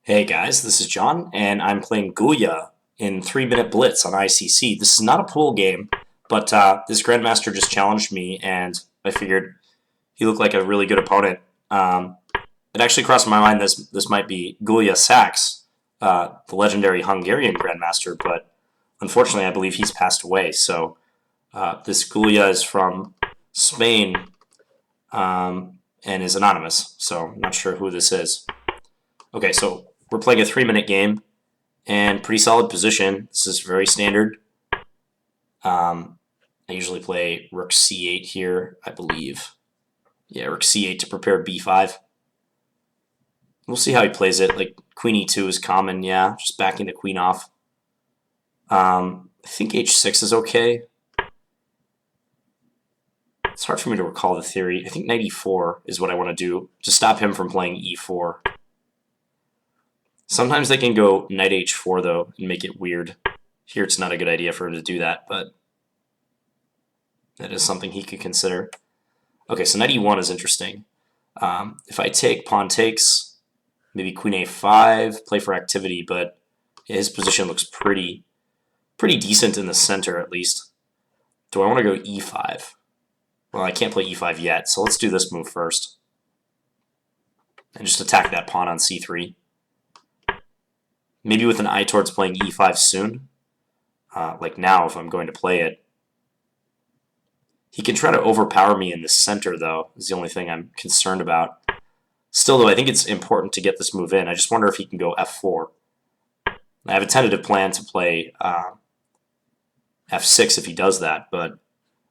Hey guys, this is John, and I'm playing Gyula in 3-Minute Blitz on ICC. This is not a pool game, but this Grandmaster just challenged me, and I figured he looked like a really good opponent. It actually crossed my mind this might be Gyula Sachs, the legendary Hungarian Grandmaster, but unfortunately I believe he's passed away. So this Gyula is from Spain and is anonymous, so I'm not sure who this is. Okay, so we're playing a 3-minute game, and pretty solid position. This is very standard. I usually play rook c8 here, I believe. Yeah, rook c8 to prepare b5. We'll see how he plays it. Like, queen e2 is common, yeah, just backing the queen off. I think h6 is okay. It's hard for me to recall the theory. I think knight e4 is what I want to do to stop him from playing e4. Sometimes they can go knight h4, though, and make it weird. Here it's not a good idea for him to do that, but that is something he could consider. Okay, so knight e1 is interesting. If I take pawn takes, maybe queen a5, play for activity, but his position looks pretty decent in the center, at least. Do I want to go e5? Well, I can't play e5 yet, so let's do this move first. And just attack that pawn on c3. Maybe with an eye towards playing e5 soon, like now if I'm going to play it. He can try to overpower me in the center, though, is the only thing I'm concerned about. Still, though, I think it's important to get this move in. I just wonder if he can go f4. I have a tentative plan to play f6 if he does that, but...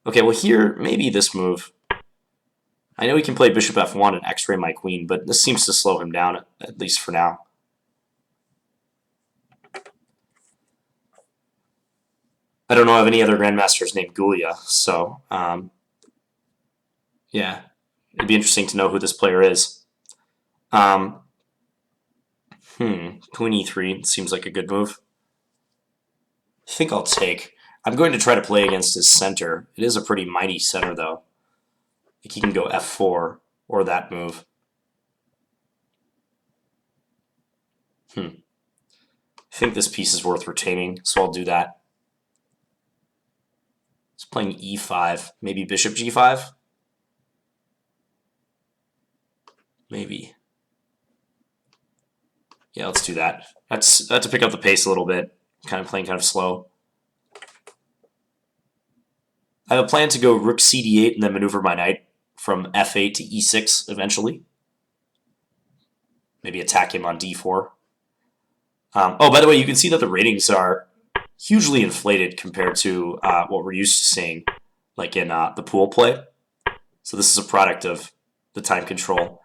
Okay, well here, maybe this move. I know he can play bishop f1 and x-ray my queen, but this seems to slow him down, at least for now. I don't know of any other grandmasters named Gyula, so yeah, it'd be interesting to know who this player is. Queen e3 seems like a good move. I think I'll take. I'm going to try to play against his center. It is a pretty mighty center, though. Like he can go f4 or that move. I think this piece is worth retaining, so I'll do that. He's playing e5, maybe bishop g5? Maybe. Yeah, let's do that. That's to pick up the pace a little bit. Kind of playing kind of slow. I have a plan to go rook cd8 and then maneuver my knight from f8 to e6 eventually. Maybe attack him on d4. Oh, by the way, you can see that the ratings are hugely inflated compared to what we're used to seeing, like in the pool play. So this is a product of the time control.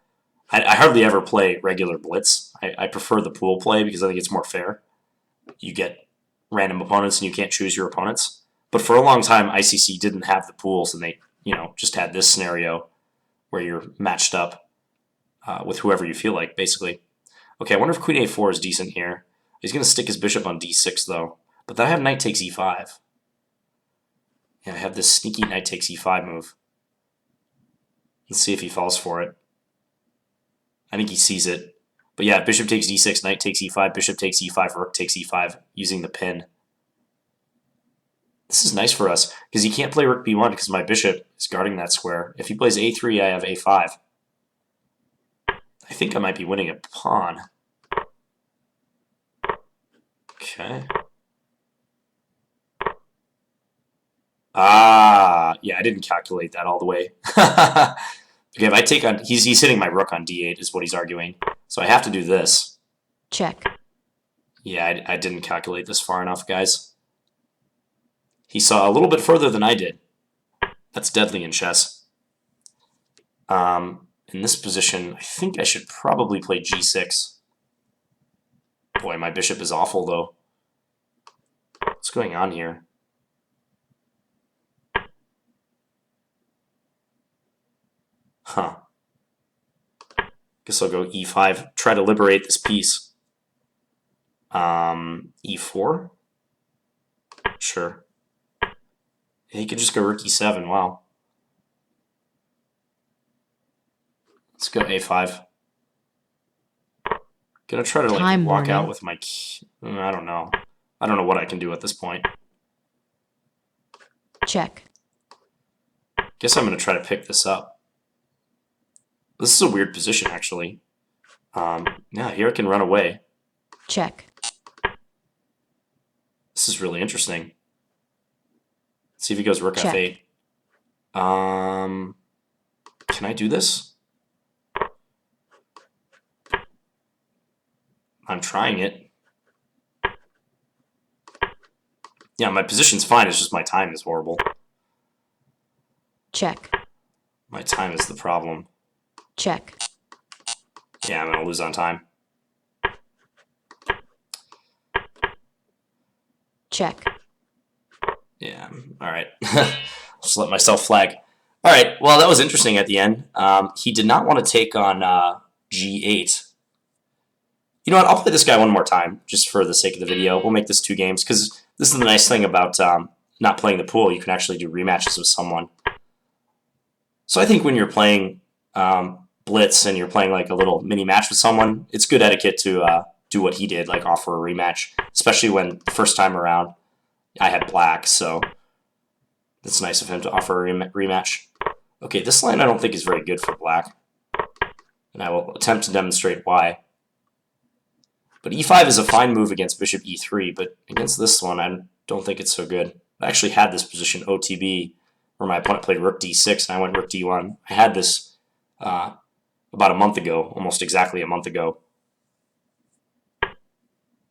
I hardly ever play regular Blitz. I prefer the pool play because I think it's more fair. You get random opponents and you can't choose your opponents. But for a long time, ICC didn't have the pools, and they just had this scenario where you're matched up with whoever you feel like, basically. Okay, I wonder if queen a4 is decent here. He's going to stick his bishop on d6, though. But then I have knight takes e5. Yeah, I have this sneaky knight takes e5 move. Let's see if he falls for it. I think he sees it. But yeah, bishop takes d6, knight takes e5, bishop takes e5, rook takes e5, using the pin. This is nice for us, because he can't play rook b1 because my bishop is guarding that square. If he plays a3, I have a5. I think I might be winning a pawn. Okay. Yeah, I didn't calculate that all the way. Okay, if I take on... He's hitting my rook on d8 is what he's arguing. So I have to do this. Check. Yeah, I didn't calculate this far enough, guys. He saw a little bit further than I did. That's deadly in chess. In this position, I think I should probably play g6. Boy, my bishop is awful, though. What's going on here? Huh. Guess I'll go e5. Try to liberate this piece. E4? Sure. He could just go rook e7. Wow. Let's go a5. Gonna try to like Time walk warning. out with my I don't know. I don't know what I can do at this point. Check. Guess I'm gonna try to pick this up. This is a weird position, actually. Yeah, here I can run away. Check. This is really interesting. Let's see if he goes rook Check. f8. Can I do this? I'm trying it. Yeah, my position's fine. It's just my time is horrible. Check. My time is the problem. Check. Yeah, I'm gonna lose on time. Check. Yeah, all right. Just let myself flag. All right, well, that was interesting at the end. He did not want to take on g8. You know what? I'll play this guy one more time, just for the sake of the video. We'll make this 2 games, because this is the nice thing about not playing the pool. You can actually do rematches with someone. So I think when you're playing Blitz and you're playing like a little mini match with someone, it's good etiquette to do what he did, like offer a rematch, especially when the first time around I had black, so it's nice of him to offer a rematch. Okay, this line I don't think is very good for black, and I will attempt to demonstrate why. But e5 is a fine move against bishop e3, but against this one, I don't think it's so good. I actually had this position OTB, where my opponent played rook d6, and I went rook d1. I had this about a month ago, almost exactly a month ago.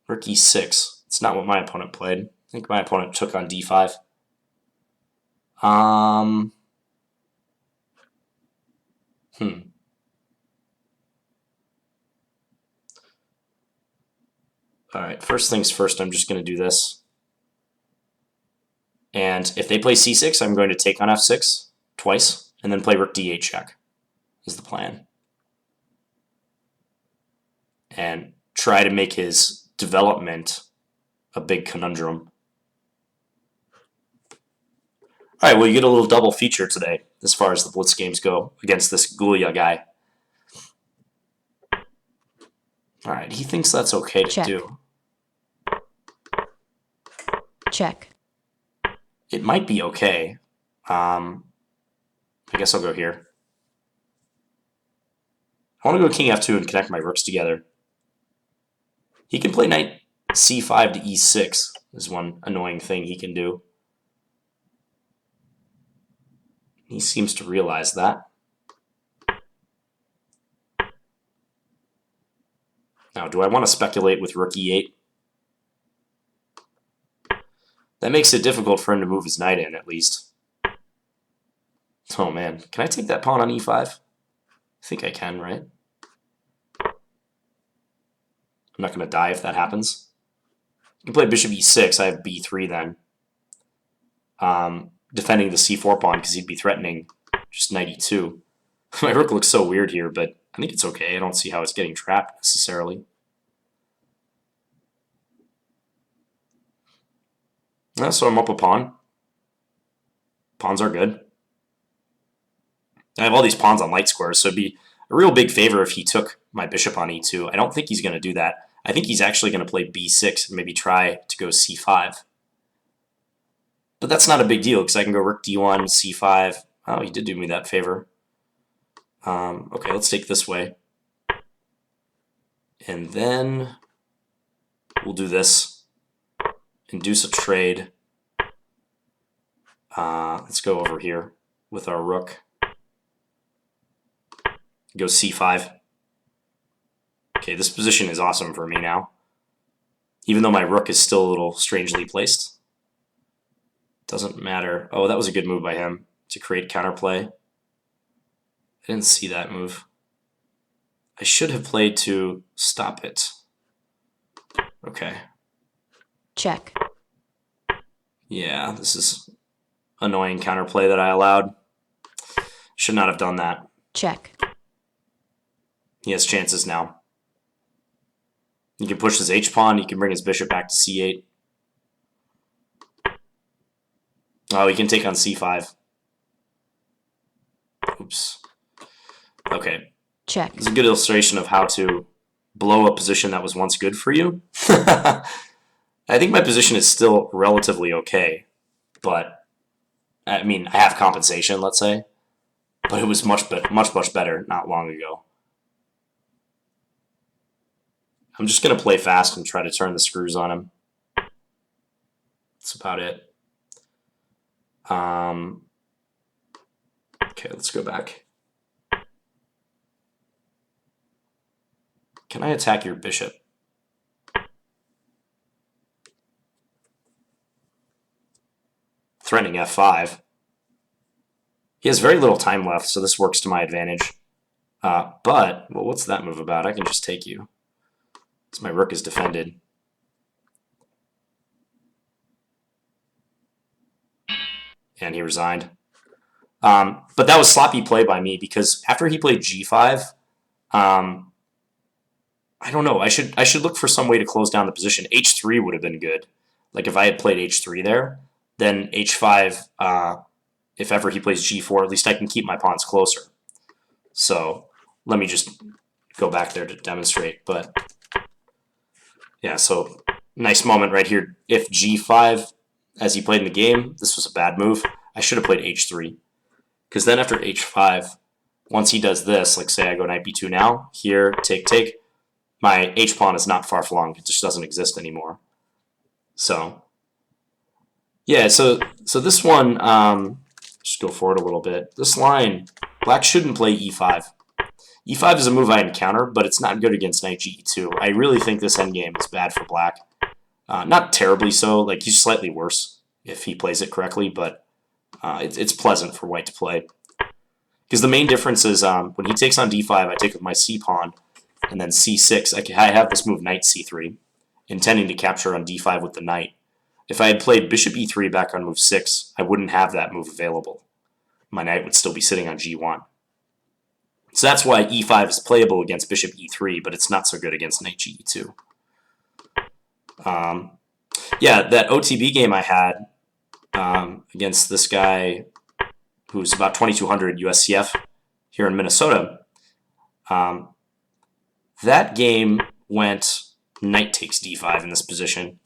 Rook e6. It's not what my opponent played. I think my opponent took on d5. All right, first things first, I'm just going to do this. And if they play c6, I'm going to take on f6 twice, and then play rook d8 check, is the plan. And try to make his development a big conundrum. All right, well, you get a little double feature today as far as the Blitz games go against this Gyula guy. All right, he thinks that's okay to do. Check. It might be okay. I guess I'll go here. I want to go king f2 and connect my rooks together. He can play knight c5 to e6 is one annoying thing he can do. He seems to realize that. Now, do I want to speculate with rook e8? That makes it difficult for him to move his knight in, at least. Oh, man. Can I take that pawn on e5? I think I can, right? I'm not going to die if that happens. You can play bishop e6. I have b3 then. Defending the c4 pawn because he'd be threatening just knight e2. My rook looks so weird here, but I think it's okay. I don't see how it's getting trapped necessarily. Yeah, so I'm up a pawn. Pawns are good. I have all these pawns on light squares, so it'd be a real big favor if he took my bishop on e2. I don't think he's going to do that. I think he's actually going to play b6 and maybe try to go c5. But that's not a big deal because I can go rook d1, c5. Oh, he did do me that favor. Okay, let's take this way. And then we'll do this. Induce a trade. Let's go over here with our rook. Go c5. Okay, this position is awesome for me now. Even though my rook is still a little strangely placed. Doesn't matter. Oh, that was a good move by him to create counterplay. I didn't see that move. I should have played to stop it. Okay. Check. Yeah, this is annoying counterplay that I allowed. Should not have done that. Check. He has chances now. He can push his h-pawn. He can bring his bishop back to c8. Oh, he can take on c5. Oops. Okay. Check. It's a good illustration of how to blow a position that was once good for you. I think my position is still relatively okay, but I mean, I have compensation, let's say, but it was much better not long ago. I'm just going to play fast and try to turn the screws on him. That's about it. Okay, let's go back. Can I attack your bishop? Threatening f5. He has very little time left, so this works to my advantage. But, well, what's that move about? I can just take you. Because my rook is defended. And he resigned. But that was sloppy play by me, because after he played g5, I don't know. I should look for some way to close down the position. h3 would have been good. Like if I had played h3 there, then h5, if ever he plays g4, at least I can keep my pawns closer. So let me just go back there to demonstrate. But yeah, so nice moment right here. If g5, as he played in the game, this was a bad move. I should have played h3. Because then after h5, once he does this, like say I go knight b2 now, here, take, my h-pawn is not far flung. It just doesn't exist anymore. So, yeah, so this one, just go forward a little bit. This line, black shouldn't play e5. e5 is a move I encounter, but it's not good against knight ge2. I really think this endgame is bad for black. Not terribly so, like he's slightly worse if he plays it correctly, but it's pleasant for white to play. Because the main difference is when he takes on d5, I take with my c-pawn, and then c6, I have this move knight c3, intending to capture on d5 with the knight. If I had played bishop e3 back on move 6, I wouldn't have that move available. My knight would still be sitting on g1. So that's why e5 is playable against bishop e3, but it's not so good against knight ge2. Yeah, that OTB game I had against this guy who's about 2200 USCF here in Minnesota, that game went knight takes d5 in this position.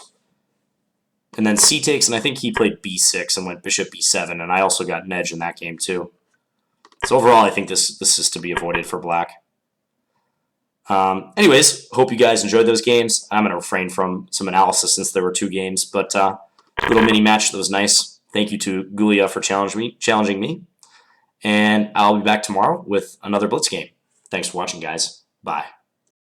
And then c takes, and I think he played b6 and went bishop b7, and I also got an edge in that game too. So overall, I think this is to be avoided for black. Anyways, hope you guys enjoyed those games. I'm going to refrain from some analysis since there were 2 games, but little mini match that was nice. Thank you to Gyula for challenging me. And I'll be back tomorrow with another Blitz game. Thanks for watching, guys. Bye.